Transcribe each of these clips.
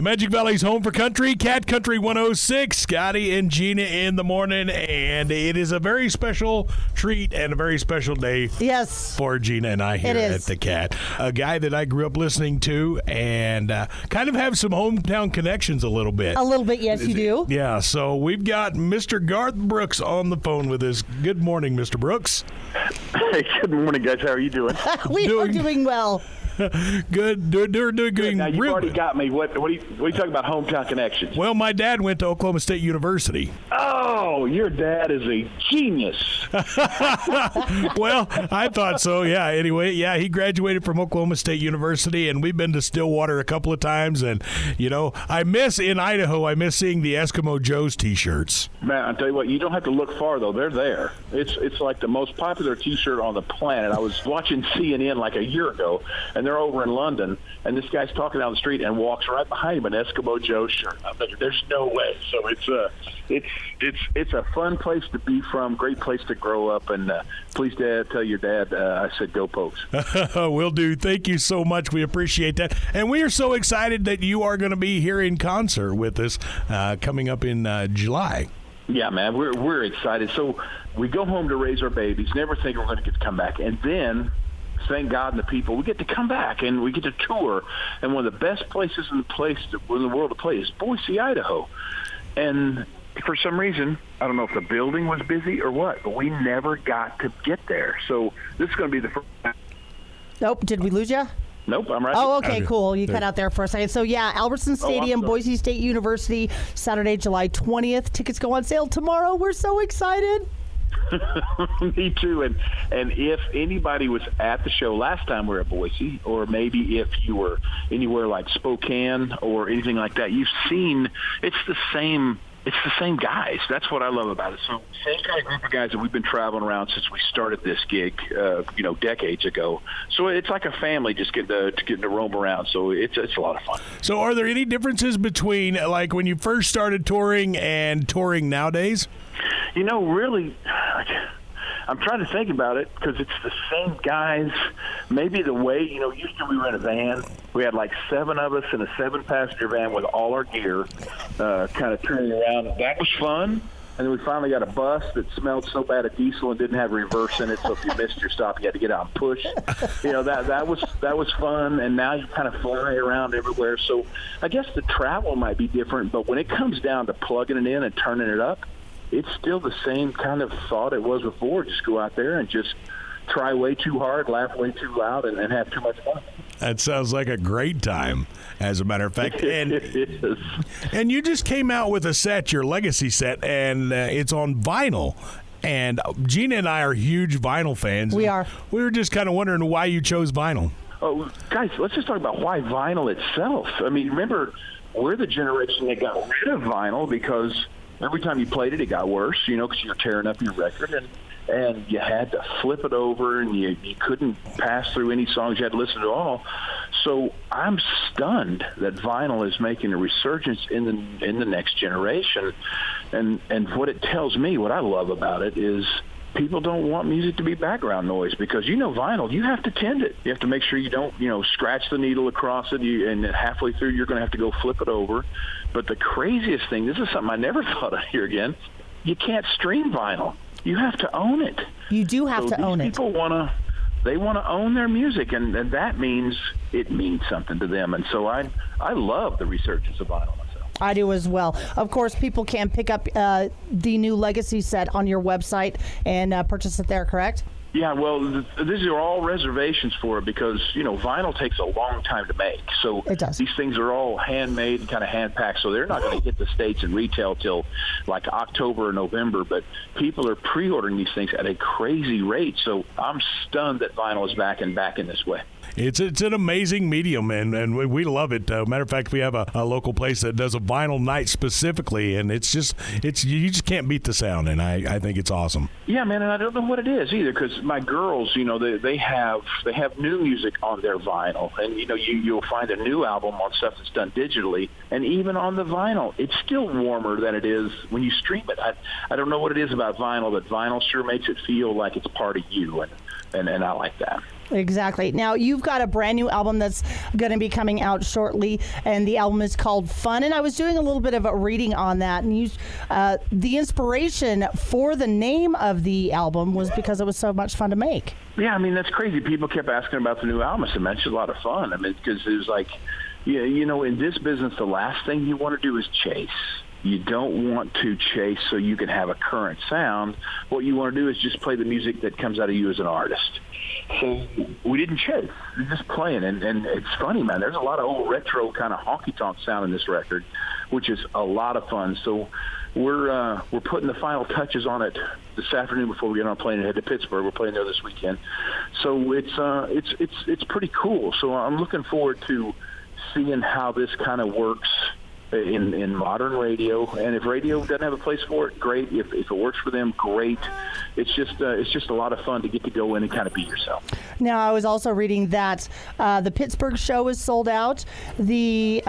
Magic Valley's home for country, Cat Country 106, Scotty and Gina in the morning, and it is a very special treat and a very special day for Gina and I here at the Cat. A guy that I grew up listening to and kind of have some hometown connections a little bit. A little bit, yes, you do. Yeah, so we've got Mr. Garth Brooks on the phone with us. Good morning, Mr. Brooks. Hey, good morning, guys. How are you doing? We are doing well. Good. Doing now, you've already got me. What are you talking about hometown connections? Well, my dad went to Oklahoma State University. Oh, your dad is a genius. Well, I thought so, yeah. Anyway, yeah, he graduated from Oklahoma State University, and we've been to Stillwater a couple of times. And, you know, I miss seeing the Eskimo Joe's T-shirts. Man, I'll tell you what, you don't have to look far, though. They're there. It's like the most popular T-shirt on the planet. I was watching CNN like a year ago, and they're over in London, and this guy's talking down the street and walks right behind him an Eskimo Joe shirt. I'm thinking, there's no way. So it's a fun place to be from, great place to grow up, and please, Dad, tell your dad I said go Pokes. Will do. Thank you so much. We appreciate that. And we are so excited that you are going to be here in concert with us coming up in July. Yeah, man, we're excited. So we go home to raise our babies, never think we're going to get to come back. And then, thank God and the people, we get to come back and we get to tour. And one of the best places in the world to play is Boise, Idaho. And for some reason, I don't know if the building was busy or what, but we never got to get there. So this is going to be the first time. Nope. Did we lose you? Nope, I'm right. Oh, okay, cool. You cut out there for a second. So, yeah, Albertson Stadium, Boise State University, Saturday, July 20th. Tickets go on sale tomorrow. We're so excited. Me too. And if anybody was at the show last time we were at Boise, or maybe if you were anywhere like Spokane or anything like that, you've seen it's the same guys. That's what I love about it. So same kind of group of guys that we've been traveling around since we started this gig, decades ago. So it's like a family just getting to roam around. So it's a lot of fun. So are there any differences between like when you first started touring and touring nowadays? Really, I'm trying to think about it because it's the same guys. Maybe the way, usually we were in a van. We had like 7 of us in a 7-passenger van with all our gear kind of turning around. That was fun. And then we finally got a bus that smelled so bad of diesel and didn't have reverse in it, so if you missed your stop, you had to get out and push. That was fun, and now you kind of fly around everywhere. So I guess the travel might be different, but when it comes down to plugging it in and turning it up, it's still the same kind of thought it was before. Just go out there and just try way too hard, laugh way too loud, and have too much fun. That sounds like a great time, as a matter of fact. And, it is. And you just came out with a set, your Legacy set, and it's on vinyl. And Gina and I are huge vinyl fans. We are. We were just kind of wondering why you chose vinyl. Oh, guys, let's just talk about why vinyl itself. I mean, remember, we're the generation that got rid of vinyl because every time you played it, it got worse, because you're tearing up your record, and you had to flip it over, and you couldn't pass through any songs. You had to listen to all. So I'm stunned that vinyl is making a resurgence in the next generation. And what it tells me, what I love about it, is people don't want music to be background noise because, vinyl, you have to tend it. You have to make sure you don't, scratch the needle across it, and then halfway through you're going to have to go flip it over. But the craziest thing, this is something I never thought I'd hear again, you can't stream vinyl. You have to own it. You do have to own it. People want to own their music, and that means it means something to them. And so I love the resurgence of vinyl myself. I do as well. Of course, people can pick up the new Legacy set on your website and purchase it there, correct? Yeah, well, these are all reservations for it because, vinyl takes a long time to make. So it does. These things are all handmade and kind of hand-packed, so they're not going to hit the States in retail till like October or November. But people are pre-ordering these things at a crazy rate. So I'm stunned that vinyl is back in this way. It's an amazing medium, and we love it. Matter of fact, we have a local place that does a vinyl night specifically, and you just can't beat the sound, and I think it's awesome. Yeah, man, and I don't know what it is either because my girls, they have new music on their vinyl, and you'll find a new album on stuff that's done digitally, and even on the vinyl, it's still warmer than it is when you stream it. I don't know what it is about vinyl, but vinyl sure makes it feel like it's part of you, and I like that. Exactly. Now, you've got a brand new album that's going to be coming out shortly, and the album is called Fun. And I was doing a little bit of a reading on that, and the inspiration for the name of the album was because it was so much fun to make. Yeah, I mean, that's crazy. People kept asking about the new album. I said, man, it's a lot of fun. I mean, because it was like, you know, in this business, the last thing you want to do is chase. You don't want to chase so you can have a current sound. What you want to do is just play the music that comes out of you as an artist. So we didn't chase. We're just playing. And it's funny, man. There's a lot of old retro kind of honky-tonk sound in this record, which is a lot of fun. So we're putting the final touches on it this afternoon before we get on a plane and head to Pittsburgh. We're playing there this weekend. So it's pretty cool. So I'm looking forward to seeing how this kind of works in modern radio, and if radio doesn't have a place for it, great. If it works for them, great. It's just a lot of fun to get to go in and kind of be yourself. Now, I was also reading that the Pittsburgh show is sold out. The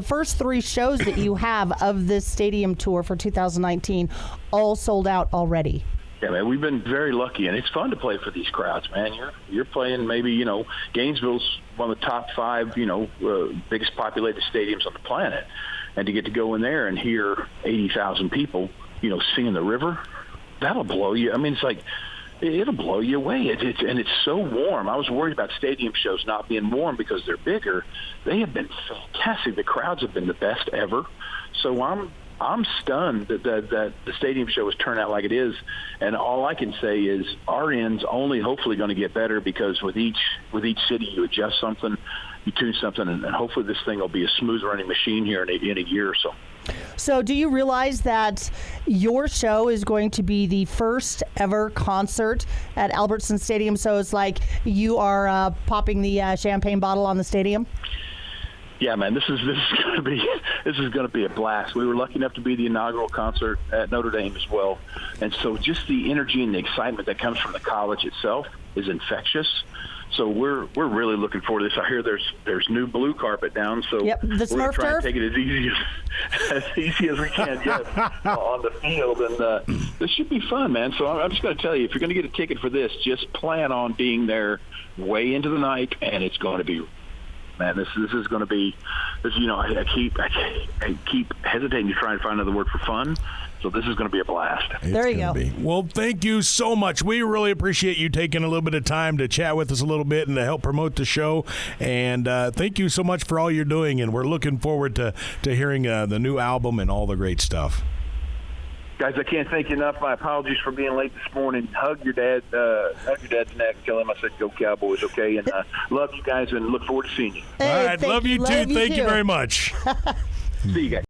first 3 shows that you have of this stadium tour for 2019 all sold out already. Yeah, man, we've been very lucky, and it's fun to play for these crowds, man. You're playing maybe, you know, Gainesville's one of the top 5, you know, biggest populated stadiums on the planet, and to get to go in there and hear 80,000 people, you know, singing the river, that'll blow you. I mean, it's like it'll blow you away. And it's so warm. I was worried about stadium shows not being warm because they're bigger. They have been fantastic. The crowds have been the best ever. So I'm stunned that the stadium show has turned out like it is, and all I can say is our end's only hopefully going to get better because with each city you adjust something, you tune something, and hopefully this thing will be a smooth running machine here in a year or so. So do you realize that your show is going to be the first ever concert at Albertson Stadium? So it's like you are popping the champagne bottle on the stadium? Yeah, man, this is going to be a blast. We were lucky enough to be the inaugural concert at Notre Dame as well, and so just the energy and the excitement that comes from the college itself is infectious. So we're really looking forward to this. I hear there's new blue carpet down, so yep, the Smurf we're going to try turf. and take it as easy as we can, yes, on the field, and this should be fun, man. So I'm just going to tell you, if you're going to get a ticket for this, just plan on being there way into the night, and it's going to be. Man, this is going to be, you know, I keep hesitating to try and find another word for fun. So this is going to be a blast. There you go. Well, thank you so much. We really appreciate you taking a little bit of time to chat with us a little bit and to help promote the show. And thank you so much for all you're doing. And we're looking forward to hearing the new album and all the great stuff. Guys, I can't thank you enough. My apologies for being late this morning. Hug your dad's neck. Tell him I said go Cowboys, okay? And love you guys and look forward to seeing you. All right, love you too. Thank you very much. See you guys.